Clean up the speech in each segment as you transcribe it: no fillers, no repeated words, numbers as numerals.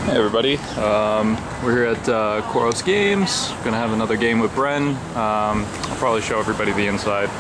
Hey everybody, we're here at Koros Games. Gonna have another game with Bren. I'll probably show everybody the inside.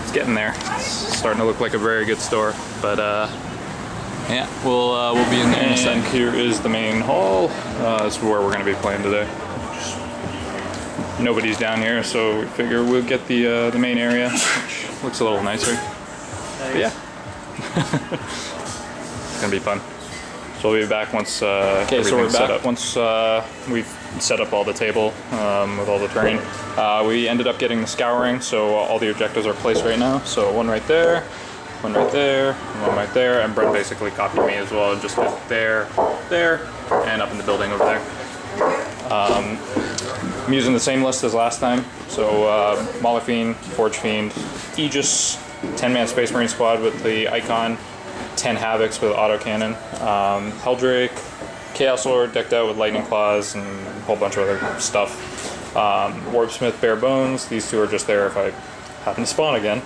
It's getting there. It's starting to look like a very good store, but yeah, we'll be in there in a second. Here is the main hall. This is where we're gonna be playing today. Nobody's down here, so we figure we'll get the main area, which looks a little nicer. But yeah, it's gonna be fun. So we'll be back once everything's set up. Once we've set up all the table with all the terrain. We ended up getting the scouring, so all the objectives are placed right now. So one right there, one right there, and one right there. And Brent basically copied me as well and just did there, there, and up in the building over there. I'm using the same list as last time. So Mauler Fiend, Forge Fiend, Aegis, 10-man Space Marine squad with the icon, 10 Havocs with autocannon, Heldrake, Chaos Lord decked out with Lightning Claws and a whole bunch of other stuff. Warpsmith, Bare Bones, these two are just there if I happen to spawn again.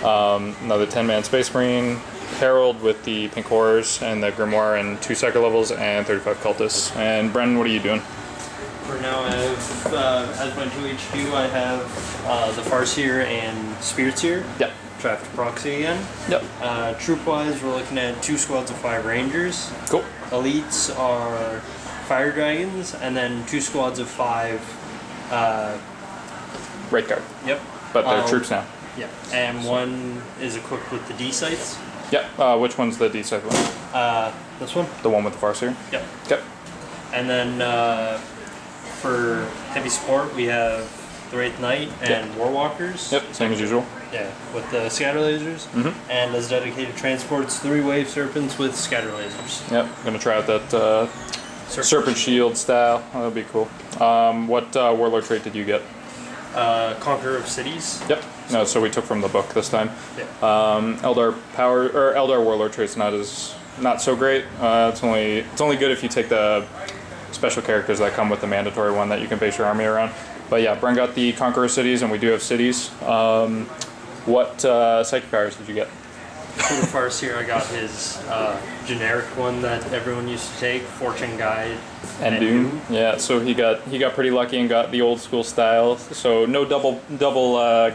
Another 10-man Space Marine, Herald with the Pink Horrors and the Grimoire and 2 Psycho levels and 35 Cultists. And Bren, what are you doing? For now, I have, as my 2 HQ, I have the Farseer and Spiritseer. Yep. Draft proxy again. Yep. Troop-wise, we're looking at 2 squads of 5 Rangers. Cool. Elites are Fire Dragons, and then 2 squads of 5... Right guard. Yep. But they're troops now. Yep. And one is equipped with the D-sights. Yep. Which one's the D-side one? This one? The one with the Farseer? Yep. Yep. And then for heavy support, we have the Wraith Knight and Warwalkers. Yep, same as usual. Yeah, with the scatter lasers. Mm-hmm. And as dedicated transports, 3 Wave Serpents with scatter lasers. Yep, gonna try out that Serpent Shield style. Oh, that'll be cool. What Warlord trait did you get? Conqueror of Cities. Yep. No, so we took from the book this time. Yeah. Eldar power or Eldar Warlord trait's not so great. It's only good if you take the special characters that come with the mandatory one that you can base your army around. But yeah, Bren got the Conqueror Cities, and we do have cities. What psychic powers did you get? For the Farseer, I got his generic one that everyone used to take, Fortune Guide and Doom. Yeah, so he got pretty lucky and got the old school style. So no double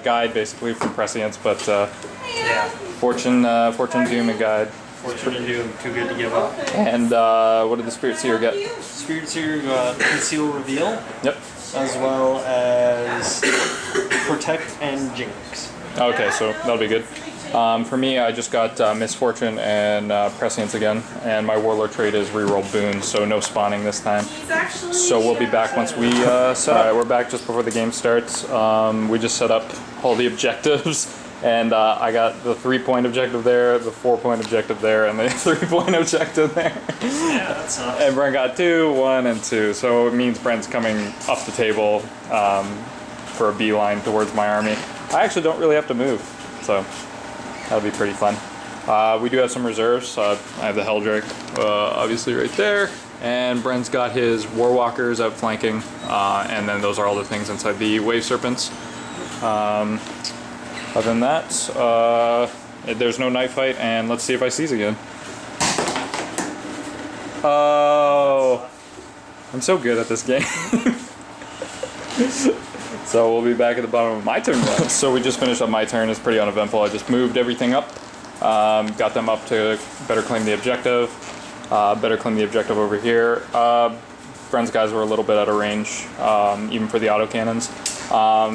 guide basically from Prescience, but yeah, Fortune, Doom, and Guide. Fortune and Doom, too good to give up. And what did the Spiritseer get? Spiritseer got Conceal Reveal. Yep. As well as Protect and Jinx. Okay, so that'll be good. For me, I just got Misfortune and Prescience again, and my Warlord trait is reroll boons, so no spawning this time. So we'll be back once we set up. Alright, we're back just before the game starts. We just set up all the objectives, and I got the 3-point objective there, the 4-point objective there, and the 3-point objective there. Yeah, that sucks. And Brent got 2, 1, and 2, so it means Brent's coming up the table for a beeline towards my army. I actually don't really have to move, so that'll be pretty fun. We do have some reserves. I have the Heldrake, obviously right there, and Brent's got his Warwalkers outflanking, and then those are all the things inside the Wave Serpents. Other than that, there's no night fight, and let's see if I seize again. Oh, I'm so good at this game. So we'll be back at the bottom of my turn now. So we just finished up my turn. It's pretty uneventful. I just moved everything up, got them up to better claim the objective, better claim the objective over here. Friends guys were a little bit out of range, even for the autocannons.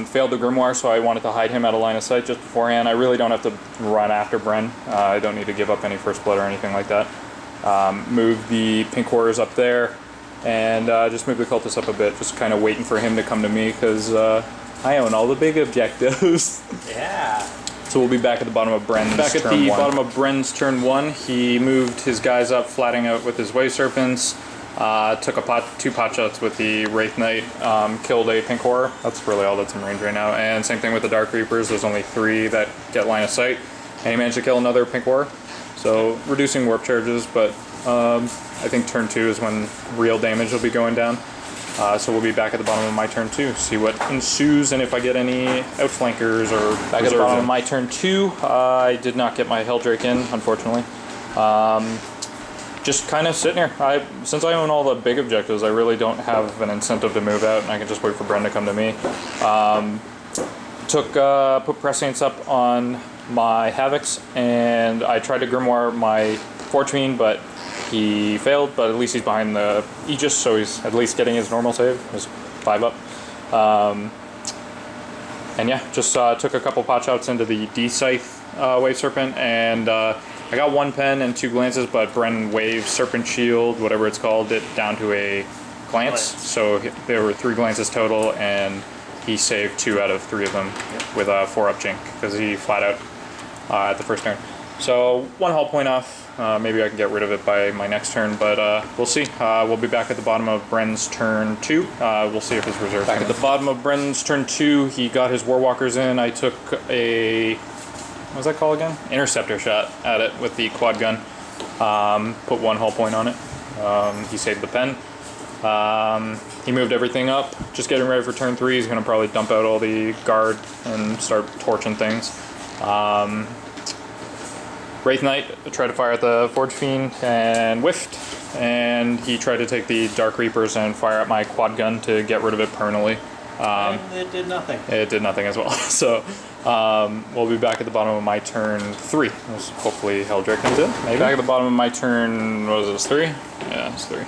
Failed the Grimoire, so I wanted to hide him out of line of sight just beforehand. I really don't have to run after Bren. I don't need to give up any first blood or anything like that. Move the Pink Horrors up there, and just move the Cultists up a bit, just kind of waiting for him to come to me, because I own all the big objectives. Yeah. So we'll be back at the bottom of Bren's turn 1. Back at the bottom of Bren's turn 1, he moved his guys up, flatting out with his Wave Serpents, took 2 pot shots with the Wraith Knight, killed a Pink Horror. That's really all that's in range right now. And same thing with the Dark Reapers, there's only 3 that get line of sight. And he managed to kill another Pink Horror. So reducing warp charges, but I think turn 2 is when real damage will be going down. So we'll be back at the bottom of my turn 2, see what ensues and if I get any outflankers or back at the bottom of my turn 2. I did not get my Heldrake in, unfortunately. just kind of sitting here. Since I own all the big objectives, I really don't have an incentive to move out, and I can just wait for Bren to come to me. Put prescience up on my Havocs, and I tried to Grimoire my Forge Fiend, but he failed, but at least he's behind the Aegis, so he's at least getting his normal save. He's 5 up. And yeah, just took a couple pot shots into the D-Scythe Wave Serpent, and I got 1 pen and 2 glances, but Bren Wave Serpent Shield, whatever it's called, it down to a glance. So there were 3 glances total, and he saved 2 out of 3 of them with a 4-up Jink, because he flat out at the first turn. So 1 hull point off. Maybe I can get rid of it by my next turn, but we'll see. We'll be back at the bottom of Bren's turn 2. We'll see if his reserves. Back at the bottom of Bren's turn 2, he got his Warwalkers in. I took a, what was that called again? Interceptor shot at it with the quad gun. Put 1 hull point on it. He saved the pen. He moved everything up. Just getting ready for turn 3. He's going to probably dump out all the guard and start torching things. Wraith Knight tried to fire at the Forge Fiend and whiffed, and he tried to take the Dark Reapers and fire at my quad gun to get rid of it permanently. And it did nothing. It did nothing as well. So we'll be back at the bottom of my turn 3. Hopefully Heldrick comes in. Maybe. Back at the bottom of my turn, what was this, 3? Yeah, it's 3.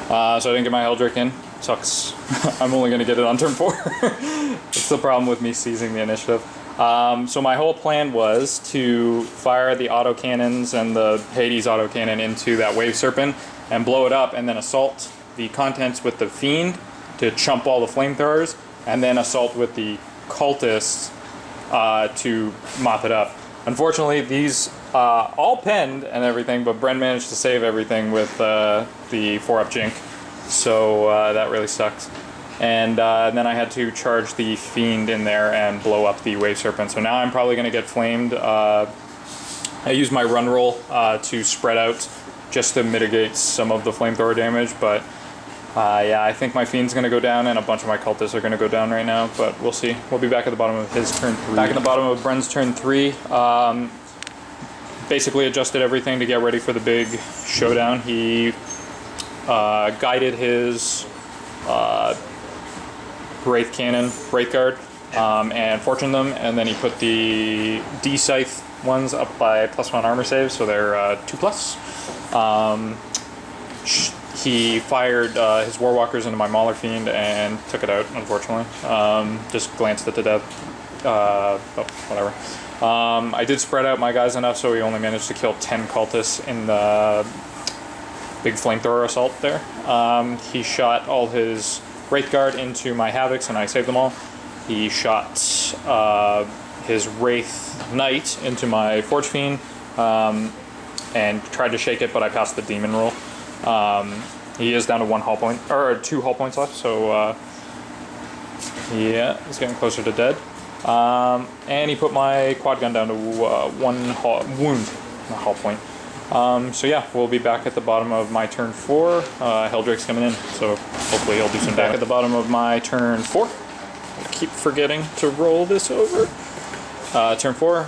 So I didn't get my Heldrick in. Sucks. I'm only going to get it on turn 4. It's the problem with me seizing the initiative. So my whole plan was to fire the autocannons and the Hades autocannon into that Wave Serpent and blow it up, and then assault the contents with the Fiend to chump all the flamethrowers, and then assault with the cultists to mop it up. Unfortunately, these all penned and everything, but Bren managed to save everything with the 4-up Jink, so that really sucks. And then I had to charge the Fiend in there and blow up the Wave Serpent. So now I'm probably going to get flamed. I used my run roll to spread out just to mitigate some of the flamethrower damage. But yeah, I think my Fiend's going to go down, and a bunch of my cultists are going to go down right now. But we'll see. We'll be back at the bottom of his turn 3. Back at the bottom of Bren's turn 3. Basically adjusted everything to get ready for the big showdown. He guided his Wraith Cannon, Wraith Guard, and fortuned them, and then he put the D-Scythe ones up by +1 armor save, so they're 2+. He fired his Warwalkers into my Mauler Fiend and took it out, unfortunately. Just glanced it to death. Oh, whatever. I did spread out my guys enough, so he only managed to kill 10 cultists in the big flamethrower assault there. He shot all his Wraith Guard into my Havocs, and I saved them all. He shot his Wraith Knight into my Forge Fiend and tried to shake it, but I passed the demon roll. He is down to 1 hull point, or 2 hull points left, so yeah, he's getting closer to dead. And he put my quad gun down to 1 hull point. So yeah, we'll be back at the bottom of my turn 4. Heldrake's coming in, so hopefully he'll do some back at the bottom of my turn 4. I keep forgetting to roll this over. Turn 4.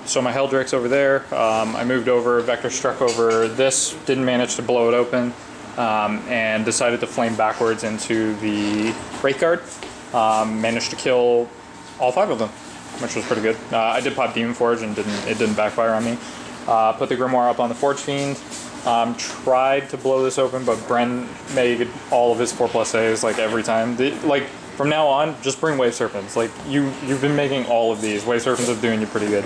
So my Heldrake's over there. I moved over, Vector struck over this, didn't manage to blow it open, and decided to flame backwards into the Wraith Guard. Managed to kill all 5 of them, which was pretty good. I did pop Demon Forge and it didn't backfire on me. Put the Grimoire up on the Forge Fiend. Tried to blow this open, but Bren made all of his 4+ saves like every time. From now on, just bring Wave Serpents. Like you've been making all of these. Wave Serpents are doing you pretty good.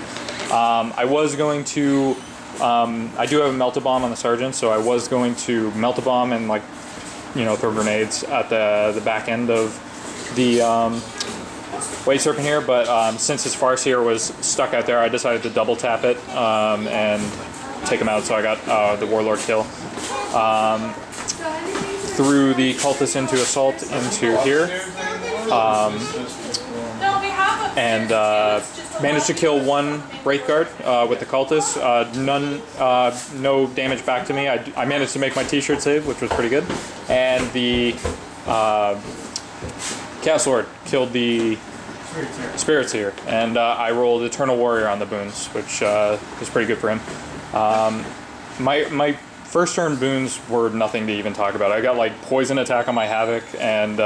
I was going to. I do have a Melt-A-Bomb on the Sergeant, so I was going to Melt-A-Bomb and throw grenades at the back end of the Wave Serpent here, but since his Farseer was stuck out there, I decided to double tap it and take him out, so I got the Warlord kill. Threw the Cultist into Assault into here, and managed to kill 1 Wraith Guard with the Cultist. No damage back to me. I managed to make my T-shirt save, which was pretty good. And the Chaos Lord killed the Spirits here, and I rolled Eternal Warrior on the boons, which is pretty good for him. My first turn boons were nothing to even talk about. I got like poison attack on my Havoc and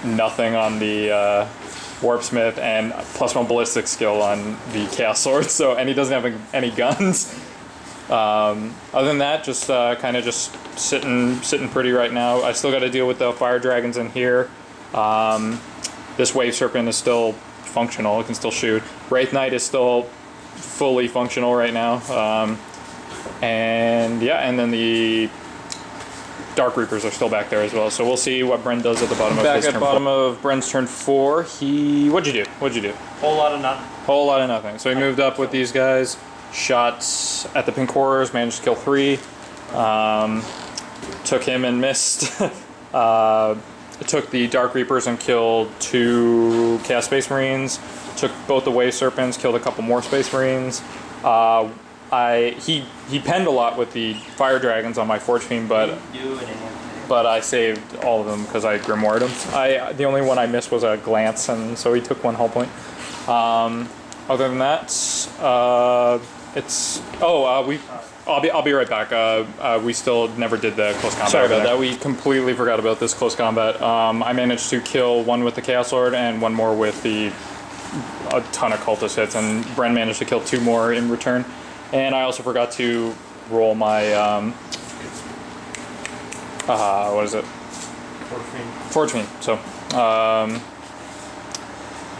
nothing on the Warpsmith and +1 ballistic skill on the Chaos Sword. So, and he doesn't have any guns. Other than that, just kind of just sitting pretty right now. I still got to deal with the fire dragons in here. This wave serpent is still functional; it can still shoot. Wraith Knight is still fully functional right now, and yeah, and then the Dark Reapers are still back there as well. So we'll see what Bren does at the bottom of his turn. Back at bottom of Bren's turn 4, what'd you do? Whole lot of nothing. Whole lot of nothing. So he moved up with these guys. Shots at the pink horrors, managed to kill 3. Took him and missed. Took the Dark Reapers and killed 2 Chaos Space Marines. Took both the Wave Serpents, killed a couple more Space Marines. He penned a lot with the Fire Dragons on my Forge Fiend, but I saved all of them because I Grimoired them. The only one I missed was a Glance, and so he took 1 hull point. Other than that, I'll be right back. We still never did the close combat. Sorry about that. We completely forgot about this close combat. I managed to kill 1 with the Chaos Lord and 1 more with a ton of cultist hits, and Bren managed to kill 2 more in return. And I also forgot to roll my what is it? Forge Fiend. So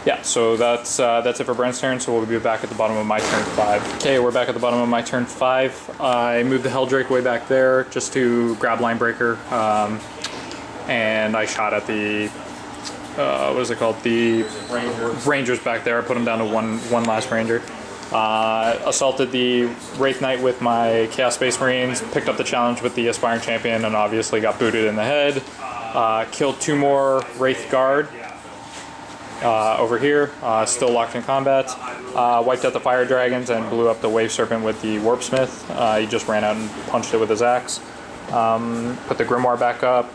yeah, so that's it for Bren's turn, so we'll be back at the bottom of my turn 5. Okay, we're back at the bottom of my turn 5. I moved the Helldrake way back there just to grab Linebreaker, and I shot at the, what is it called? The Rangers back there. I put them down to one last Ranger. Assaulted the Wraith Knight with my Chaos Space Marines, picked up the challenge with the Aspiring Champion, and obviously got booted in the head. Killed 2 more Wraith Guard. Over here, still locked in combat. Wiped out the Fire Dragons and blew up the Wave Serpent with the Warpsmith. He just ran out and punched it with his axe. Put the Grimoire back up.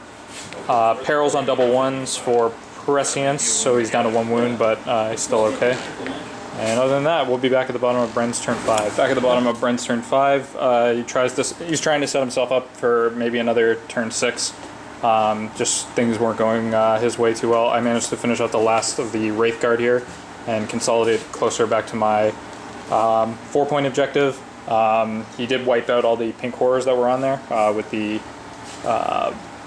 Perils on double 1s for Prescience, so he's down to 1 wound, but he's still okay. And other than that, we'll be back at the bottom of Bren's turn 5. Back at the bottom of Bren's turn 5, he's trying to set himself up for maybe another turn 6. Just things weren't going his way too well. I managed to finish out the last of the Wraith Guard here and consolidate closer back to my 4-point objective. He did wipe out all the pink horrors that were on there with the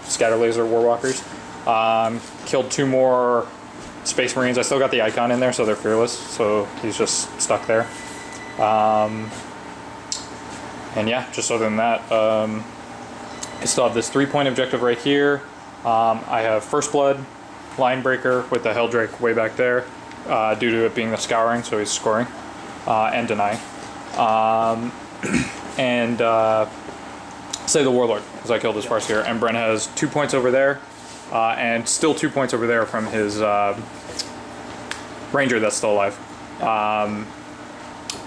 Scatter Laser Warwalkers. Killed 2 more Space Marines. I still got the icon in there, so they're fearless, so he's just stuck there. And yeah, just other than that, I still have this 3-point objective right here. I have First Blood, Linebreaker with the Helldrake way back there, due to it being the Scouring, so he's scoring, and denying. And say the Warlord, because I killed his Farseer, and Bren has 2 points over there, and still 2 points over there from his Ranger that's still alive.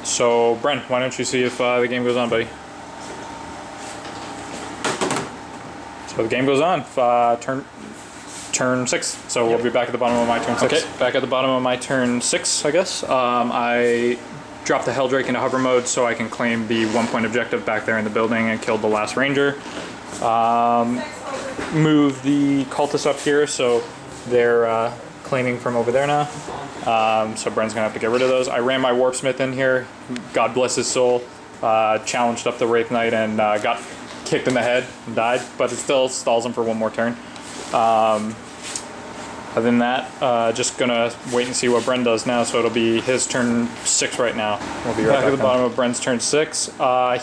So Bren, why don't you see if the game goes on, buddy? So the game goes on, turn 6. So we'll be back at the bottom of my turn 6. Okay, back at the bottom of my turn 6, I guess. I dropped the Helldrake into hover mode so I can claim the 1-point objective back there in the building and killed the last Ranger. Move the cultists up here so they're claiming from over there now. So Bren's gonna have to get rid of those. I ran my Warpsmith in here, God bless his soul, challenged up the Wraith Knight and got kicked in the head and died, but it still stalls him for 1 more turn. Other than that, just gonna wait and see what Bren does now, so it'll be his turn 6 right now. We'll be right back at the bottom of Bren's turn 6.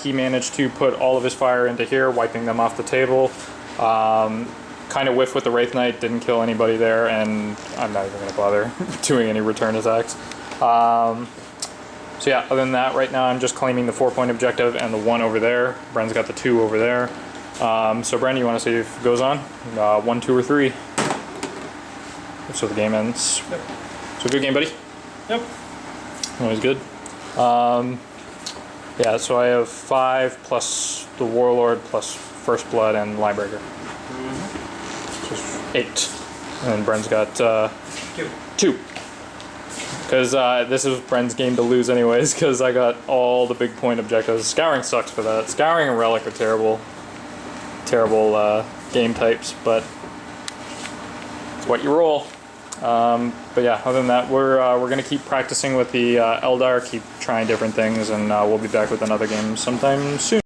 He managed to put all of his fire into here, wiping them off the table. Kind of whiffed with the Wraith Knight, didn't kill anybody there, and I'm not even going to bother doing any return attacks. So yeah, other than that, right now I'm just claiming the 4-point objective and the 1 over there. Bren's got the 2 over there. So Bren, you want to see if it goes on? 1, 2, or 3. So the game ends. Yep. So good game, buddy? Yep. Always good. Yeah, so I have 5 plus the Warlord plus First Blood and Linebreaker. So 8. And Bren's got 2. Because this is Bren's game to lose anyways, because I got all the big point objectives. Scouring sucks for that. Scouring and Relic are terrible game types, but it's what you roll. But yeah, other than that, we're gonna keep practicing with the Eldar, keep trying different things, and we'll be back with another game sometime soon.